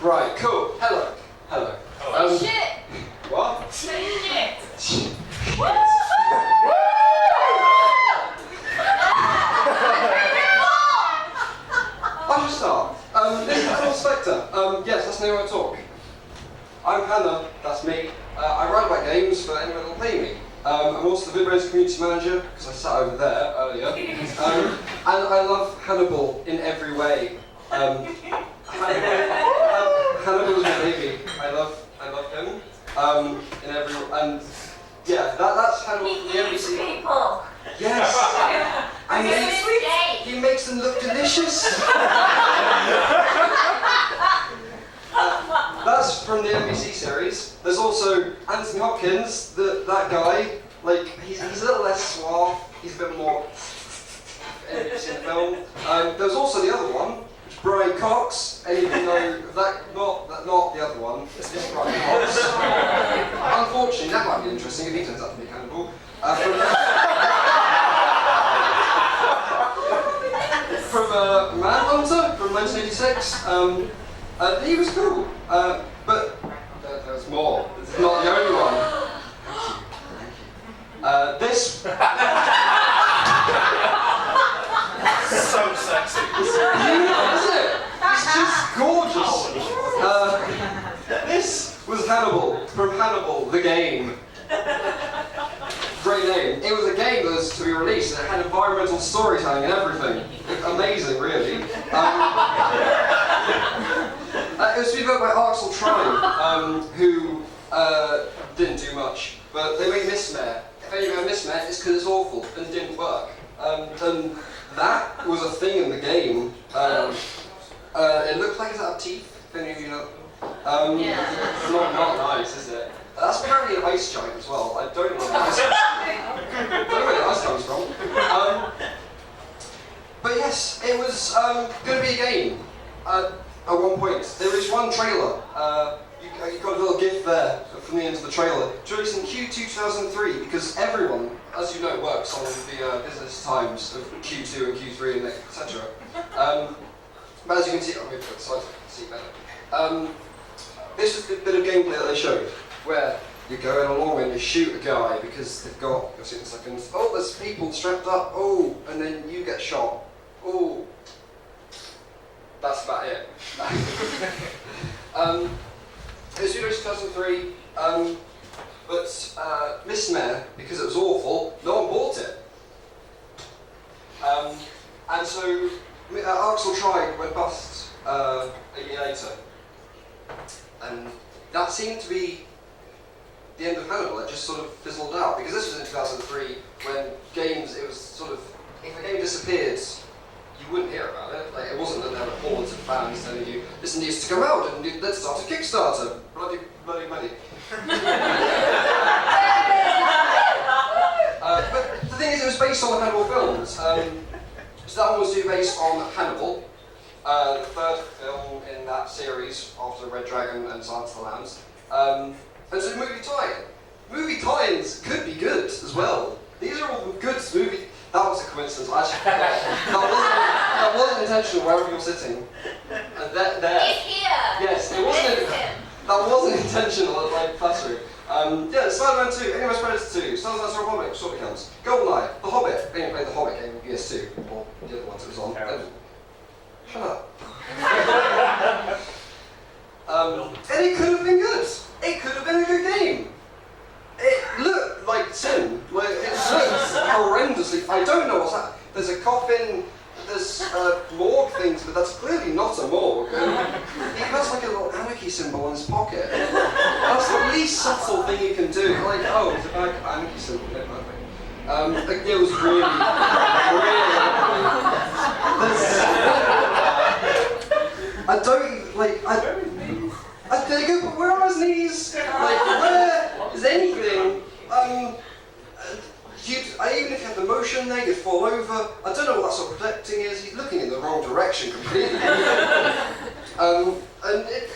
Right, cool. Hello. Hello. Shit! What? Shit! I should start. This is called Spectre. Yes, that's the name I talk. I'm Hannah, that's me. I write about games for anyone that will pay me. I'm also the VideoBrains community manager, because I sat over there earlier. And I love Hannibal in every way. Hannibal is my baby. I love him. In every and yeah, that's Hannibal from the NBC. People! Yes! And he makes them look delicious! That's from the NBC series. There's also Anthony Hopkins, that guy. Like, he's a little less suave, he's a bit more in the film. There's also the other one, which is Brian Cox. Anyone know that? Not the other one, it's just Brian Cox. Unfortunately, that might be interesting if he turns out to be Hannibal. From Manhunter from 1986. He was cool, but there's more. It's not the only one. This. So sexy. Isn't it? It's just gorgeous. This was Hannibal from Hannibal the game. Great name. It was a game that was to be released and it had environmental storytelling and everything. Amazing, really. It was to be developed by Arxel, who didn't do much, but they made Mistmare. If anyone had Mistmare, it's because it's awful and didn't work. And that was a thing in the game. It looked like it had teeth, if any of you know. Not nice, is it? That's apparently an ice giant as well. I don't know where the ice comes from. But yes, it was going to be a game. At one point, there was one trailer. You got a little gift there from the end of the trailer. It's released in Q2 2003 because everyone, as you know, works on the business times of Q2 and Q3 and etc. But as you can see, I'm going to put the slides so you can see better. This is the bit of gameplay that they showed, where you're going along and you shoot a guy because they've got, you'll see in a second, oh, there's people strapped up, oh, and then you get shot, oh. That's about it. It was released in 2003, but Mistmare, because it was awful, no one bought it. And so Arxel went bust a year later. And that seemed to be the end of Hannibal. It just sort of fizzled out, because this was in 2003 when games, it was sort of, if a game disappeared, you wouldn't hear about it. Like, it wasn't that there were hordes of fans telling you, this needs to come out and let's start a Kickstarter. Bloody money. But the thing is, it was based on the Hannibal films. So that one was based on Hannibal, the third film in that series after Red Dragon and Silence of the Lambs. And so movie tie-in. Movie tie-ins could be good as well. These are all good movie. That was a coincidence. Actually, that wasn't intentional. Wherever you're sitting, there. He's here. Yes, it wasn't. That wasn't intentional. Like flattery. Yeah, Slender Man 2, Animal Predators 2, Slender Man Republic, short accounts, GoldenEye, The Hobbit. Anyone played The Hobbit game on PS2 or the other ones it was on? Shut up. And it could have been good. It could have been a good game. It looked like sin. Like, it looks horrendously. I don't know what's happening. There's a coffin, there's morgue things, but that's clearly not a morgue. He has like a little anarchy symbol in his pocket. That's the least subtle thing you can do. Like, oh, it's a bag of anarchy symbol. Like, it was really. I don't like. There you go, but where are his knees? Like, where is anything? Even if you had the motion there, you'd fall over. I don't know what that sort of protecting is. He's looking in the wrong direction completely. No, it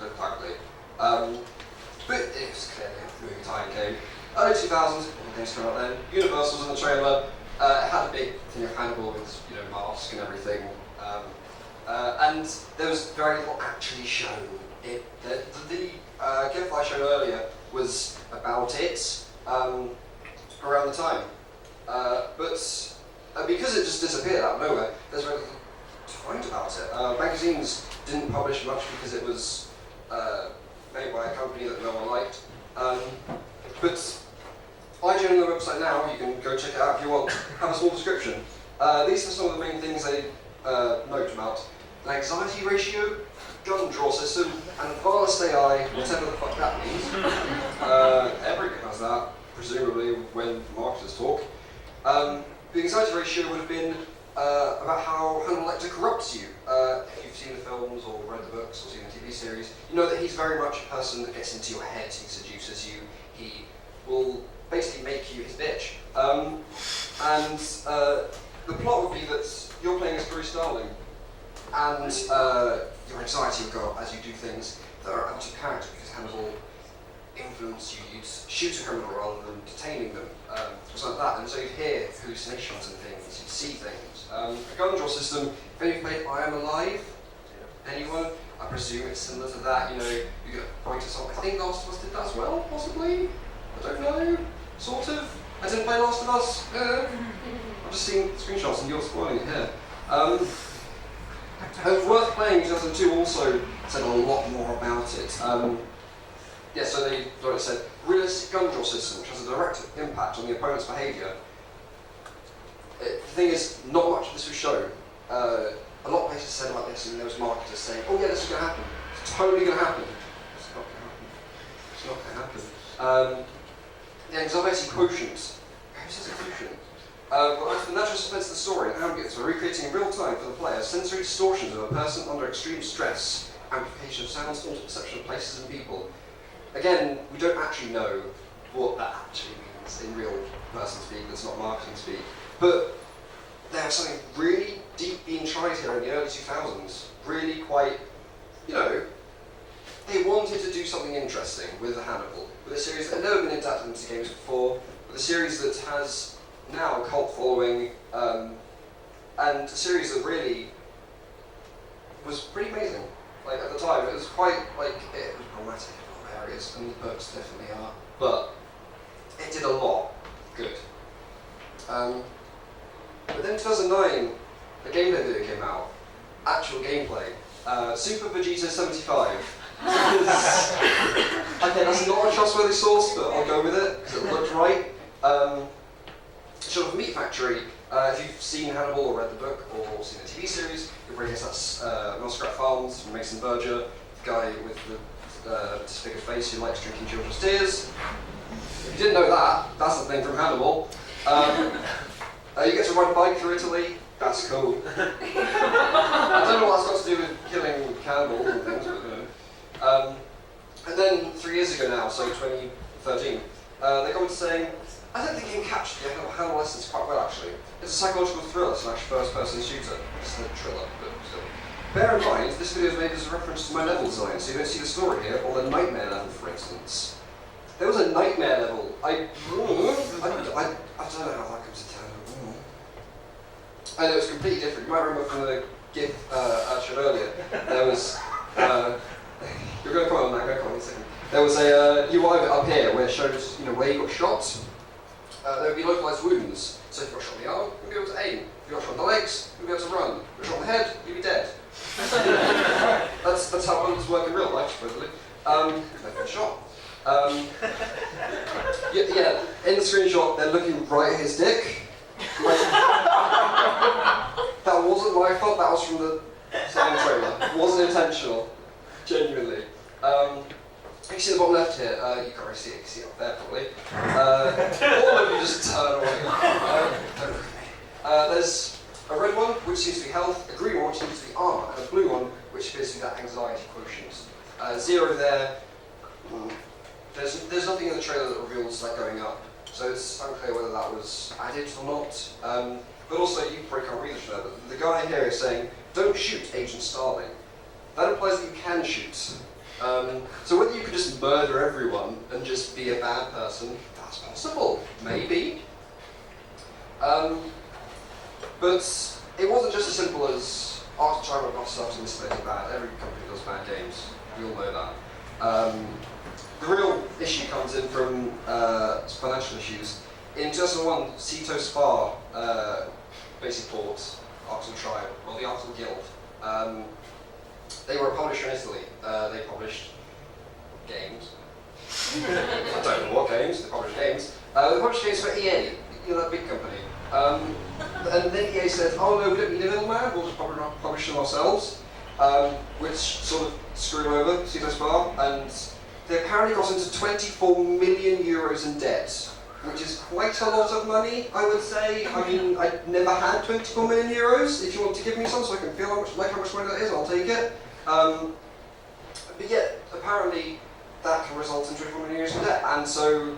looked ugly. But it was clearly a movie tie-in game. Early 2000s, things come out then. Universal was in the trailer. It had a big thing of Hannibal with, mask and everything. And and there was very little actually shown. The GIF I showed earlier was about it around the time. But because it just disappeared out of nowhere, there's very little to find about it. Magazines didn't publish much because it was made by a company that no one liked. But I join the website now, you can go check it out if you want, have a small description. These are some of the main things they note about. An anxiety ratio, gun draw system, and advanced AI, whatever the fuck that means. Everyone has that, presumably, when marketers talk. The anxiety ratio would have been about how Hannibal Lecter corrupts you. If you've seen the films or read the books or seen the TV series, you know that he's very much a person that gets into your head, he seduces you, he will basically make you his bitch. The plot would be that you're playing as Bruce Starling, and your anxiety will go up as you do things that are out of character because Hannibal influence you. You'd shoot a criminal rather than detaining them, something like that. And so you'd hear hallucinations and things, you'd see things. A gun draw system, if any of you played I Am Alive, anyone? I presume it's similar to that, you know, you get a point to something. I think Last of Us did that as well, possibly? I don't know, sort of. I didn't play Last of Us, I'm just seeing screenshots and you're spoiling it here. Worthplaying 2002 also said a lot more about it. So they said, realistic gun draw system, which has a direct impact on the opponent's behaviour. The thing is, not much of this was shown. A lot of places said about this, and there was marketers saying, oh yeah, this is going to happen. It's totally going to happen. It's not going to happen. It's not going to happen. The anxiety quotient. Who says a quotient? The natural suspense of the story and ambience are recreating in real time for the player sensory distortions of a person under extreme stress, amplification of sounds, altered perception of places and people. Again, we don't actually know what that actually means in real person speak, that's not marketing speak. But there's something really deep being tried here in the early 2000s. Really quite, you know, they wanted to do something interesting with the Hannibal, with a series that had never been adapted into games before, with a series that has now a cult following, and a series that really was pretty amazing. Like at the time, it was quite like it was problematic in a lot of areas, and the books definitely are. But it did a lot good. But then in 2009, a gameplay video came out. Actual gameplay. Super Vegeta 75. Okay, that's not a trustworthy source, but I'll go with it because it looked right. Sort of Meat Factory. If you've seen Hannibal or read the book or seen the TV series, you'll probably guess that's Muskrat Farms from Mason Verger, the guy with the disfigured face who likes drinking children's tears. If you didn't know that, that's the thing from Hannibal. You get to ride a bike through Italy. That's cool. I don't know what that's got to do with killing cannibals and things, but you know. And then 3 years ago now, so 2013, they got to saying, I don't think you can capture the Hannibal essence quite well, actually. It's a psychological thriller slash first-person shooter. It's a thriller, but still. Bear in mind, this video is made as a reference to my level design, so you don't see the story here, or the nightmare level, for instance. There was a nightmare level. I don't know how that comes to town. And it was completely different. You might remember from the GIF I showed earlier, there was, you're going to come on, Matt, go on in a second. There was a UI up here where it shows, you know, where you got shot. There would be localized wounds. So if you got shot in the arm, you'd be able to aim. If you got shot in the legs, you'd be able to run. If you got shot in the head, you'd be dead. That's how bullets work in real life, supposedly. They've been shot. Yeah, in the screenshot, they're looking right at his dick. Like, that wasn't my fault, that was from the second trailer. It wasn't intentional, genuinely. You see the bottom left here, you can't really see it, you can see it up there probably. Or maybe you just turn away. Don't look at me. There's a red one, which seems to be health, a green one, which seems to be armour, and a blue one, which appears to be that anxiety quotient. 0 there. There's nothing in the trailer that reveals that going up, so it's unclear whether that was added or not. But also, you probably can't read the trailer, but the guy here is saying, don't shoot Agent Starling. That implies that you can shoot. So whether you could just murder everyone and just be a bad person, that's possible, maybe. But it wasn't just as simple as, Arxel Tribe got stuff to this bad. Every company does bad games. We all know that. The real issue comes in from financial issues. In 2001, Cito Spa basically bought Arxel Tribe, or the Arxel Guild. They were a publisher in Italy. They published games. I don't know what games, they published games. They published games for EA, that big company. And then EA said, oh no, we don't need a middleman, we'll just publish them ourselves. Which sort of screwed over Cito Spa, and they apparently got into 24 million euros in debt, which is quite a lot of money, I would say. I mean, I never had 24 million euros. If you want to give me some so I can feel how much money that is, I'll take it. But yet, apparently, that can result in 24 million euros in debt. And so,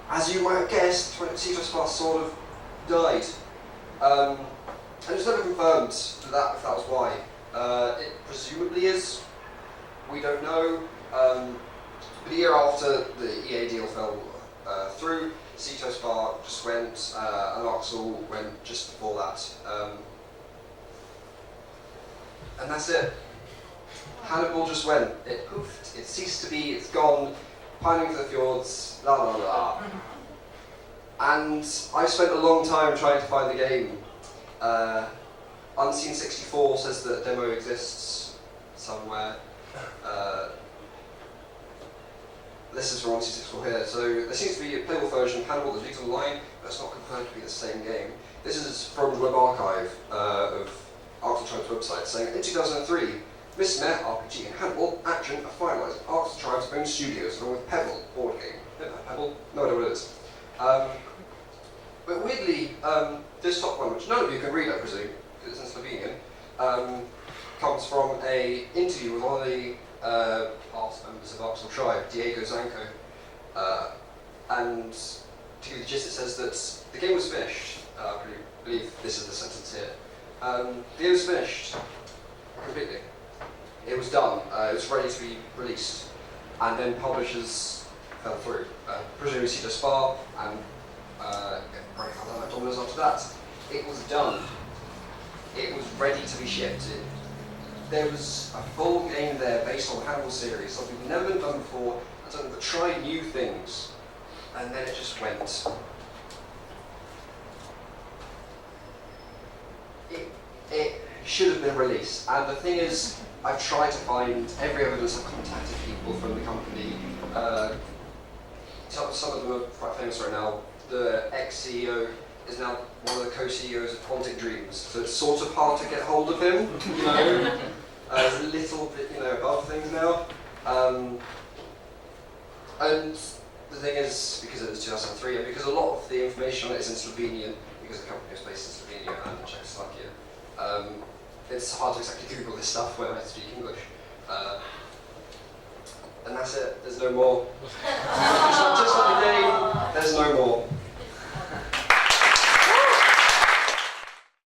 as you might have guessed, Cito Spa sort of died. And it's never confirmed if that was why. It presumably is. We don't know. But a year after the EA deal fell through, Cito Spa just went, and Arxel went just before that. And that's it. Hannibal just went. It poofed. It ceased to be. It's gone. Pining for the fjords. La la la. And I spent a long time trying to find the game. Unseen64 says that a demo exists somewhere. This is from Unseen64 here. So there seems to be a playable version of Hannibal that's leaked online, but it's not confirmed to be the same game. This is from the web archive of Arxel Tribe's website, saying in 2003, Miss Meh RPG and Hannibal Action are finalised at Arxel Tribe's own studios, along with Pebble board game. Pebble? No idea what it is. But weirdly, this top one, which none of you can read, I presume, because it's in Slovenian, comes from an interview with one of the past members of Arxel Tribe, Diego Zanco. And to give you the gist, it says that the game was finished. I believe this is the sentence here. The game was finished completely. It was done. It was ready to be released. And then publishers fell through. Presumably Cito Spa and probably other dominoes after that. It was done. It was ready to be shipped. There was a full game there based on the Hannibal series, something we've never done before, and something that tried new things, and then it just went. It should have been released, and the thing is, I've tried to find every evidence. I've contacted people from the company. Some of them are quite famous right now. The ex-CEO is now one of the co-CEOs of Quantic Dreams, so it's sort of hard to get hold of him, you know. It's a little bit, above things now. And the thing is, because it was 2003, and because a lot of the information on it is in Slovenian, because the company is based in Slovenia and Czechoslovakia, it's hard to exactly Google this stuff when I speak English. And that's it. There's no more.